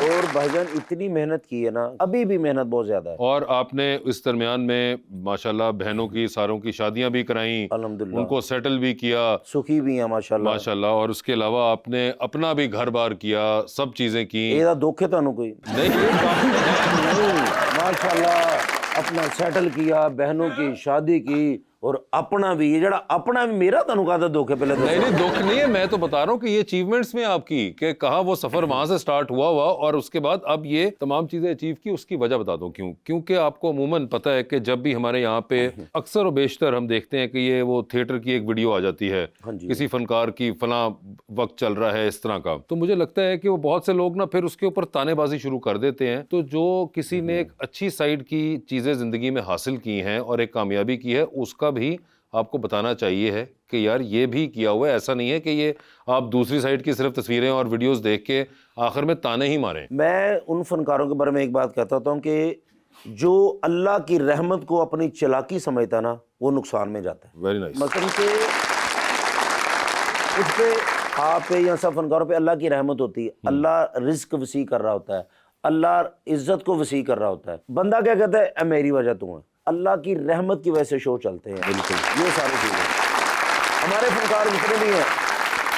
और भाईजान इतनी मेहनत की है ना, अभी भी मेहनत बहुत ज्यादा है। और आपने इस दरमियान में माशाल्लाह बहनों की सारों की शादियां भी कराई, अल्हम्दुलिल्लाह, उनको सेटल भी किया सुखी भी है माशाल्लाह। माशाल्लाह, और उसके अलावा आपने अपना भी घर बार किया, सब चीजें की। ਇਹਦਾ दुख है ਤੁਹਾਨੂੰ कोई? नहीं ये बात है। नहीं, माशाल्लाह अपना सेटल किया, बहनों की शादी की, और अपना भी, ये जड़ा अपना भी मेरा तनु का दुख है पहले तो। नहीं दुख नहीं है, मैं तो बता रहा हूँ कि ये अचीवमेंट्स में आपकी कि कहाँ वो सफर वहां से स्टार्ट हुआ और उसके बाद अब ये तमाम चीजें अचीव की। उसकी वजह बता दूं क्यों? क्योंकि आपको अमूमन पता है कि जब भी हमारे यहाँ पे अक्सर और बेशतर हम देखते हैं कि ये वो थिएटर की एक वीडियो आ जाती है किसी फनकार की, फला वक्त चल रहा है इस तरह का, तो मुझे लगता है कि वो बहुत से लोग ना फिर उसके ऊपर तानेबाजी शुरू कर देते हैं। तो जो किसी ने एक अच्छी साइड की चीजें जिंदगी में हासिल की हैं और एक कामयाबी की है, उसका भी आपको बताना चाहिए है कि यार ये भी किया हुआ है। ऐसा नहीं है कि ये आप दूसरी साइड की सिर्फ तस्वीरें और वीडियोस देख के आखिर में ताने ही मारें। मैं उन फनकारों के बारे में एक बात कहता हूँ कि जो अल्लाह की रहमत को अपनी चालाकी समझता ना, वो नुकसान में जाता है। Very nice. मतलब कि उस पे, आप पे या सब फनकारों पे अल्लाह की रहमत होती है, अल्लाह रिज्क वसी कर रहा होता है, अल्लाह इज्जत को वसी कर रहा होता है। बंदा क्या कहता है, मेरी वजह तू है, अल्लाह की रहमत की वजह से शो चलते हैं। बिल्कुल, ये सारी चीज़ें हमारे फनकार जितने भी हैं,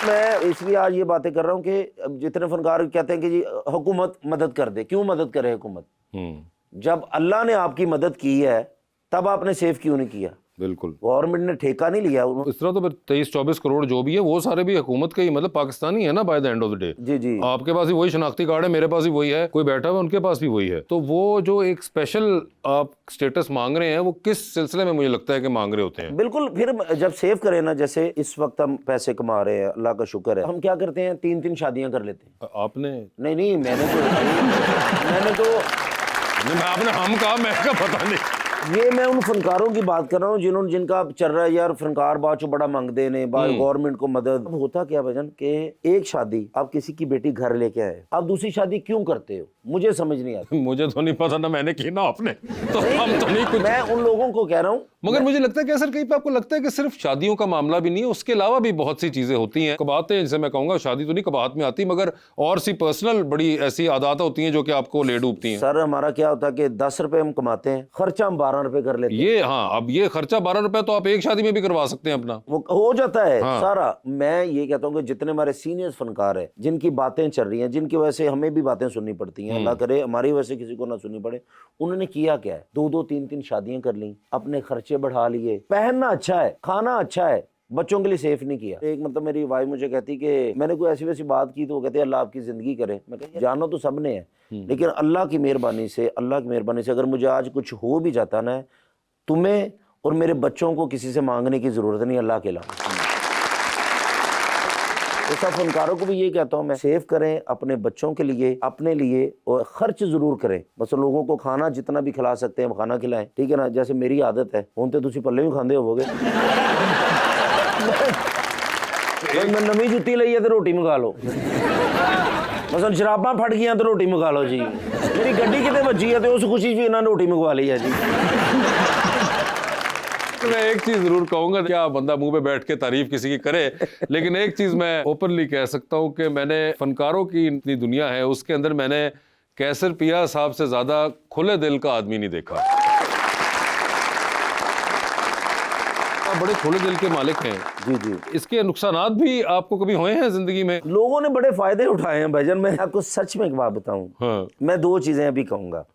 मैं इसलिए आज ये बातें कर रहा हूँ कि जितने फनकार कहते हैं कि जी हुकूमत मदद कर दे, क्यों मदद करे हुकूमत? जब अल्लाह ने आपकी मदद की है तब आपने सेव क्यों नहीं किया? बिल्कुल, गवर्नमेंट ने ठेका नहीं लिया। इस तरह तो 23-24 करोड़ जो भी है वो सारे भी हुकूमत के ही, मतलब पाकिस्तानी है ना by the end of the day. जी जी, आपके पास भी वही शनाख्ती कार्ड है, मेरे पास भी वही है, कोई बैठा हुआ उनके पास भी वही है। तो वो जो एक स्पेशल आप स्टेटस मांग रहे हैं, वो किस सिलसिले में मुझे लगता है कि मांग रहे होते हैं? बिल्कुल, फिर जब सेव करें ना, जैसे इस वक्त हम पैसे कमा रहे हैं, अल्लाह का शुक्र है, हम क्या करते हैं, 3-3 शादियां कर लेते हैं। आपने? नहीं, मैंने तो आपने हम कहा, मैं का पता नहीं। ये मैं उन फनकारों की बात कर रहा हूँ जिनका चल रहा है यार, फनकार बाद चो बड़ा मांगते ने, बाद गवर्नमेंट को मदद। अब होता क्या भजन के एक शादी आप किसी की बेटी घर लेके आए, आप दूसरी शादी क्यों करते हो? मुझे समझ नहीं आता। मुझे तो नहीं पता, ना मैंने की ना आपने, तो हम तो नहीं कुछ। मैं उन लोगों को कह रहा हूँ, मगर मुझे लगता है कि सर कहीं पे आपको लगता है कि सिर्फ शादियों का मामला भी नहीं है, उसके अलावा भी बहुत सी चीजें होती हैं, कबातें, जिसे मैं कहूंगा शादी तो नहीं कबात में आती, मगर और सी पर्सनल बड़ी ऐसी आदतें होती हैं जो कि आपको ले डूबती हैं। सर हमारा क्या होता है कि 10 रुपए हम कमाते हैं, खर्चा हम 12 रुपए कर लेते हैं। हाँ, अब ये खर्चा 12 रुपए तो आप एक शादी में भी करवा सकते हैं अपना, वो हो जाता है हाँ। सारा। मैं ये कहता हूँ कि जितने हमारे सीनियर फनकार है, जिनकी बातें चल रही हैं, जिनकी वजह से हमें भी बातें सुननी पड़ती हैं, अल्लाह करे हमारी वजह से किसी को ना सुननी पड़े, उन्होंने किया क्या है, 2-2, 3-3 शादियां कर ली, अपने खर्चे बढ़ा लिए, पहनना अच्छा है, खाना अच्छा है, बच्चों के लिए सेफ नहीं किया। एक मतलब मेरी वाइफ मुझे कहती कि मैंने कोई ऐसी वैसी बात की तो वो कहते अल्लाह आपकी जिंदगी करे। मैं कहती जानो तो सब ने है, लेकिन अल्लाह की मेहरबानी से अगर मुझे आज कुछ हो भी जाता ना, तुम्हें और मेरे बच्चों को किसी से मांगने की जरूरत नहीं, अल्लाह के अलावा। तो सब फनकारों को भी ये कहता हूँ मैं, सेव करें अपने बच्चों के लिए, अपने लिए, और खर्च जरूर करें। बस लोगों को खाना जितना भी खिला सकते हैं खाना खिलाएं, ठीक है ना? जैसे मेरी आदत है, हूं तो तुसी पल्ले भी खांदे होवोगे। मैं नवी जुत्ती लई है तो रोटी मंगा लो, मतलब शराबां फट गई तो रोटी मंगा लो जी, मेरी गड्डी कितने बची है तो उस खुशी से इन्होंने रोटी मंगवा ली है जी। मैं एक चीज जरूर कहूंगा, क्या बंदा मुंह पे बैठ के तारीफ किसी की करे, लेकिन एक चीज मैं ओपनली कह सकता हूं कि मैंने फनकारों की इतनी दुनिया है, उसके अंदर मैंने कैसर पिया साहब से ज्यादा खुले दिल का आदमी नहीं देखा। आप बड़े खुले दिल के मालिक हैं। जी जी, इसके नुकसानात भी आपको कभी हुए हैं जिंदगी में? लोगों ने बड़े फायदे उठाए हैं भाईजान। मैं आपको सच में एक बात बताऊं, हाँ। मैं 2 चीजें अभी कहूंगा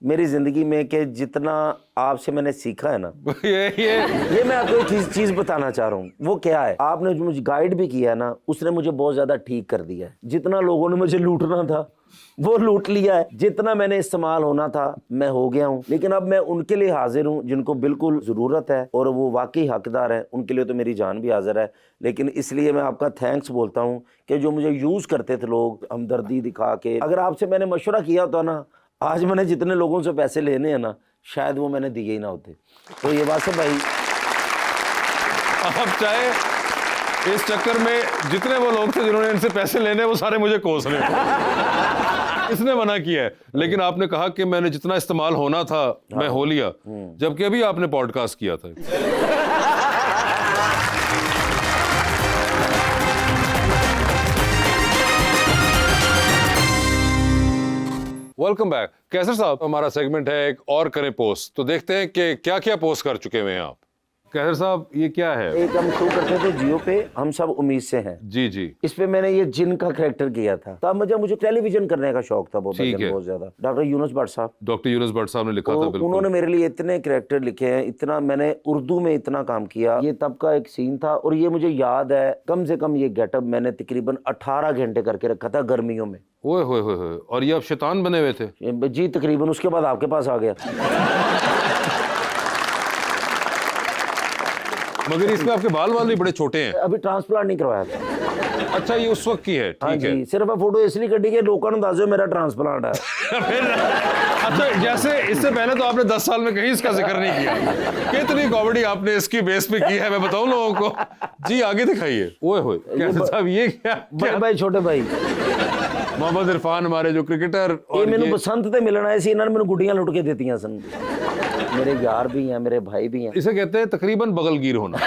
मेरी जिंदगी में कि जितना आपसे मैंने सीखा है ना, ये मैं आपको एक चीज बताना चाह रहा हूँ। वो क्या है, आपने जो मुझे गाइड भी किया ना, उसने मुझे बहुत ज्यादा ठीक कर दिया है। जितना लोगों ने मुझे लूटना था वो लूट लिया है, जितना मैंने इस्तेमाल होना था मैं हो गया हूँ। लेकिन अब मैं उनके लिए हाजिर हूँ जिनको बिल्कुल जरूरत है और वो वाकई हकदार है, उनके लिए तो मेरी जान भी हाजिर है। लेकिन इसलिए मैं आपका थैंक्स बोलता हूँ कि जो मुझे यूज करते थे लोग हमदर्दी दिखा के, अगर आपसे मैंने मशवरा किया होता ना, आज मैंने जितने लोगों से पैसे लेने हैं ना, शायद वो मैंने दिए ही ना होते। तो ये बात है भाई, आप चाहे इस चक्कर में जितने वो लोग थे जिन्होंने इनसे पैसे लेने, वो सारे मुझे कोस रहे हैं। इसने मना किया है, लेकिन आपने कहा कि मैंने जितना इस्तेमाल होना था मैं हो लिया, जबकि अभी आपने पॉडकास्ट किया था। Welcome back. कैसर साहब, हमारा सेगमेंट है एक और करें पोस्ट, तो देखते हैं कि क्या क्या पोस्ट कर चुके हुए हैं आप। कैसर साहब, ये क्या है? एक हम शो करते थे जियो पे, हम सब उम्मीद से हैं। जी जी। इस पे मैंने ये जिन का कैरेक्टर किया था। तब मुझे टेलीविजन करने का शौक था बहुत ज्यादा। डॉक्टर यूनुस भट्ट साहब, डॉक्टर यूनुस भट्ट साहब ने लिखा था, बिल्कुल। उन्होंने मेरे लिए इतने कैरेक्टर लिखे हैं, इतना मैंने उर्दू में इतना काम किया। ये तब का एक सीन था और ये मुझे याद है, कम से कम ये गेटअप मैंने तकरीबन 18 घंटे करके रखा था गर्मियों में। ओए होए होए, और ये आप शैतान बने हुए थे? जी तकरीबन। उसके बाद आपके पास आ गया। मगर इसमें आपके बाल भी बड़े छोटे हैं। अभी ट्रांसप्लांट नहीं करवाया था। अच्छा, ये उस वक्त की है, हाँ ठीक है। जी, सिर्फ फोटो इसलिए कटी कि लोगों ने दस मेरा ट्रांसप्लांट है। अच्छा, जैसे इससे पहले तो आपने 10 साल में कहीं इसका जिक्र नहीं किया। कितनी कॉमेडी आपने इसकी बेस पे की है, मैं बताऊं लोगों को। जी आगे दिखाइए। ओए होए, कैसे साहब, ये क्या? बड़े भाई छोटे भाई मोहम्मद इरफान, हमारे जो क्रिकेटर। ये मैंने बसंत ते मिलना है, इन्होंने मैंने गुड्डियां लुट के देती सन। मेरे यार भी हैं, मेरे भाई भी हैं। इसे कहते हैं तकरीबन बगलगीर होना।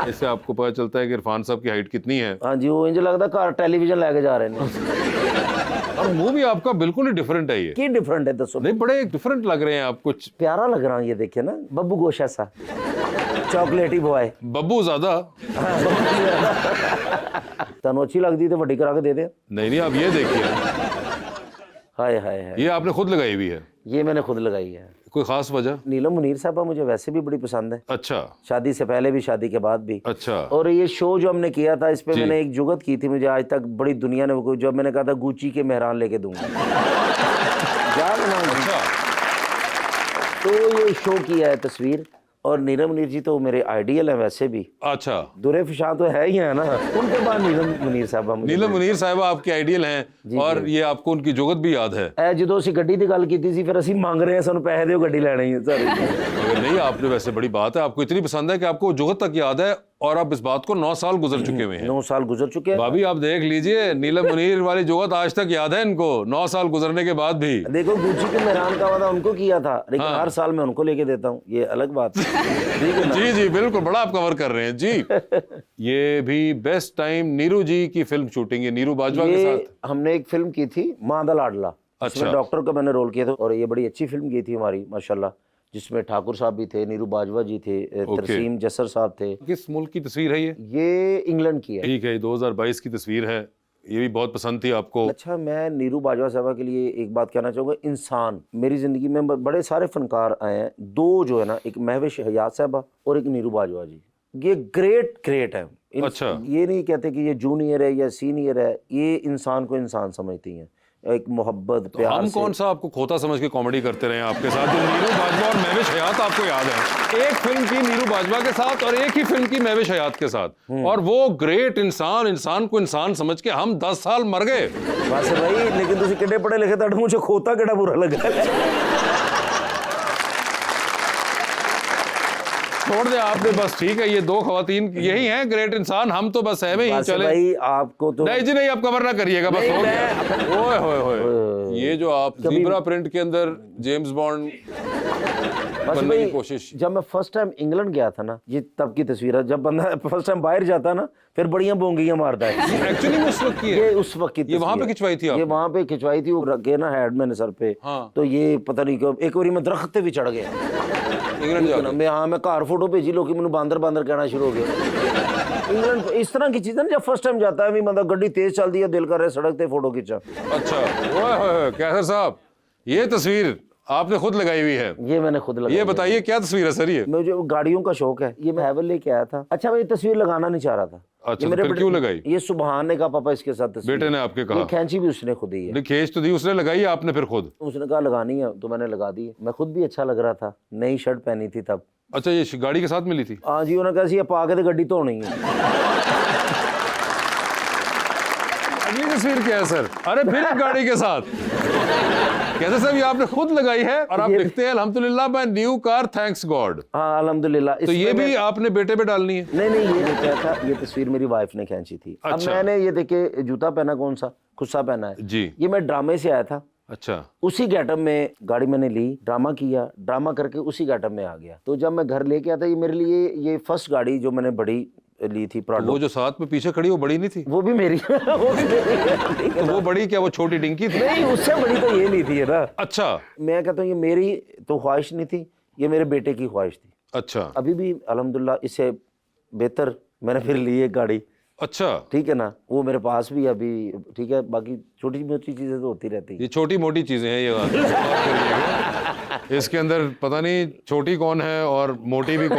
इससे आपको पता चलता है कि इरफान साहब की हाइट कितनी है। हाँ जी, वो इंज लगता घर टेलीविजन लेके जा रहे हैं। और मुंह भी आपका बिल्कुल ही डिफरेंट है। ये की डिफरेंट है दसो? नहीं, बड़े डिफरेंट लग रहे हैं आप, कुछ प्यारा लग रहा है। ये देखिए ना, बब्बू गोशा सा, चॉकलेटी बॉय। बब्बू ज्यादा तनु अच्छी लगती तो वड्डी करा के दे दे। नहीं, आप ये देखिए। हाय हाय हाय, ये आपने खुद लगाई हुई है? ये मैंने खुद लगाई है। कोई खास वजह? नीलम मुनीर साहबा मुझे वैसे भी बड़ी पसंद है। अच्छा। शादी से पहले भी, शादी के बाद भी। अच्छा। और ये शो जो हमने किया था, इस पे मैंने एक जुगत की थी, मुझे आज तक बड़ी दुनिया ने, जब मैंने कहा था गुची के मेहरान लेके दूंगा। अच्छा। तो ये शो किया है तस्वीर। और नीलम मुनीर जी तो मेरे आइडियल है वैसे भी। अच्छा। दुरे फिशा तो है ही है ना, उनके बाद नीलम मुनीर साहबा। नीलम मुनीर साहिबा आपके आइडियल हैं, और ये आपको उनकी जुगत भी याद है। जो असी गड्डी की गल की थी, फिर असी मांग रहे हैं सानू पैसे दो, गड्डी लेनी है। मगर नहीं, आपने वैसे बड़ी बात है, आपको इतनी पसंद है कि आपको जुगत तक याद है, और अब इस बात को 9 साल गुजर चुके हुए हैं। 9 साल गुजर चुके हैं। भाभी आप देख लीजिए, नीलम मुनीर वाली जुगत आज तक याद है इनको, 9 साल गुजरने के बाद भी। देखो, गुची के मेहरान का वादा उनको किया था, लेकिन हर साल मैं उनको लेके देता हूँ, ये अलग बात है। ठीक है ना? जी जी, बिल्कुल, बड़ा आप कवर कर रहे हैं जी। ये भी बेस्ट टाइम नीरू जी की फिल्म शूटिंग है, नीरू बाजवा के साथ। हमने एक फिल्म की थी, माँ दा लाडला। अच्छा। डॉक्टर का मैंने रोल किया था, और ये बड़ी अच्छी फिल्म की थी हमारी माशाल्लाह, जिसमें ठाकुर साहब भी थे, नीरू बाजवा जी थे, तरसीम जसर साहब थे। किस मुल्क की तस्वीर है ये? ये इंग्लैंड की है। ठीक है, 2022 की तस्वीर है। ये भी बहुत पसंद थी आपको? अच्छा, मैं नीरू बाजवा साहबा के लिए एक बात कहना चाहूँगा। इंसान, मेरी ज़िंदगी में बड़े सारे फनकार आए हैं, दो जो है ना, एक महविश हयात साहबा और एक नीरू बाजवा जी। ये ग्रेट है। अच्छा। ये नहीं कहते कि ये जूनियर है या सीनियर है, ये इंसान को इंसान समझती हैं, एक मोहब्बत प्यार हम कौन सा आपको खोता समझ के कॉमेडी करते रहे आपके साथ? जो नीरू बाजवा और महविश हयात आपको याद है, एक फिल्म की नीरू बाजवा के साथ और एक ही फिल्म की महविश हयात के साथ, और वो ग्रेट इंसान को इंसान समझ के हम 10 साल मर गए। बस भाई, लेकिन तुम कितने पढ़े लिखे थे, मुझे खोता केड़ा बुरा लगा। छोड़ दे आपने, बस ठीक है। ये दो खवातीन यही हैं ग्रेट इंसान, हम तो बस है में ही चले। भाई आपको तो नहीं जी नहीं, आप कवर ना करिएगा, बस हो गया। ओए होए होए, ये जो आप ज़ीब्रा प्रिंट के अंदर जेम्स बॉन्ड बनने की कोशिश। जब मैं फर्स्ट टाइम इंग्लैंड गया था ना, ये तब की तस्वीर है, जब बंदा फर्स्ट टाइम बाहर जाता है ना, फिर बढ़िया बोंगियां मारता है। एक्चुअली उस वक्त की है, ये उस वक्त की ये वहां पे खिंचवाई थी, ये वहां पे खिंचवाई थी, वो रखे ना हेड मैंने सर पे। हाँ। तो ये पता नहीं क्यों एक बार मैं दरख्त पे भी चढ़ गया इंग्लैंड जाके। मैं घर फोटो भेजी, लोग मैंने बांदर कहना शुरू हो गया। इंग्लैंड इस तरह की चीजें जब फर्स्ट टाइम जाता है भी, मतलब गड्डी तेज चलती है, दिल कर रहा है सड़क पे फोटो खींचा। अच्छा। ओए होए, कैसर साहब, ये तस्वीर आपने खुद लगाई हुई है? ये मैंने खुद लगाई। ये बताइए क्या तस्वीर है सर? ये मुझे गाड़ियों का शौक है, ये मैं हैवल लेके आया था। अच्छा, मैं ये तस्वीर लगाना नहीं चाह रहा था। अच्छा, तो फिर क्यों लगाई? ये सुबहान ने कहा पापा इसके साथ तस्वीर। बेटे ने आपके कहा? ये खींची भी उसने खुद ही है। खींच तो दी उसने, लगाई आपने फिर खुद? उसने कहा लगानी है तो मैंने लगा दी। मैं खुद भी अच्छा लग रहा था, नई शर्ट पहनी थी तब। अच्छा, ये गाड़ी के साथ मिली थी? हाँ जी, उन्होंने कहा पा के तो गड्डी धोनी है। अगली तस्वीर क्या है सर? अरे फिर गाड़ी के साथ। कैसे साहब, ये आपने खुद लगाई है और आप लिखते हैं अल्हम्दुलिल्लाह my new car thanks God. हाँ अल्हम्दुलिल्लाह। तो ये भी आपने बेटे पे डालनी है? नहीं, ये नहीं क्या था, ये तस्वीर मेरी वाइफ ने खींची थी। अच्छा। अब मैंने ये देखे जूता पहना, कौन सा खुस्सा पहना है जी, ये मैं ड्रामे से आया था। अच्छा। उसी गेटअप में गाड़ी मैंने ली, ड्रामा किया, ड्रामा करके उसी गेटअप में आ गया। तो जब मैं घर लेके आता, ये मेरे लिए ये फर्स्ट गाड़ी जो मैंने बड़ी ली थी प्राडो। वो जो साथ में पीछे खड़ी वो बड़ी नहीं थी? वो भी मेरी वो भी मेरी तो वो बड़ी क्या, वो छोटी डिंकी थी? नहीं, उससे बड़ी तो ये ली थी ना। अच्छा मैं कहता हूँ ये मेरी तो ख्वाहिश नहीं थी, ये मेरे बेटे की ख्वाहिश थी। अच्छा अभी भी अल्हम्दुलिल्लाह इससे बेहतर मैंने फिर ली एक गाड़ी, अच्छा। ठीक है ना, वो मेरे पास भी अभी, ठीक है, बाकी छोटी मोटी चीजें तो होती रहती हैं। ये छोटी मोटी चीजें हैं ये इसके अंदर पता नहीं छोटी कौन है और मोटी भी कौन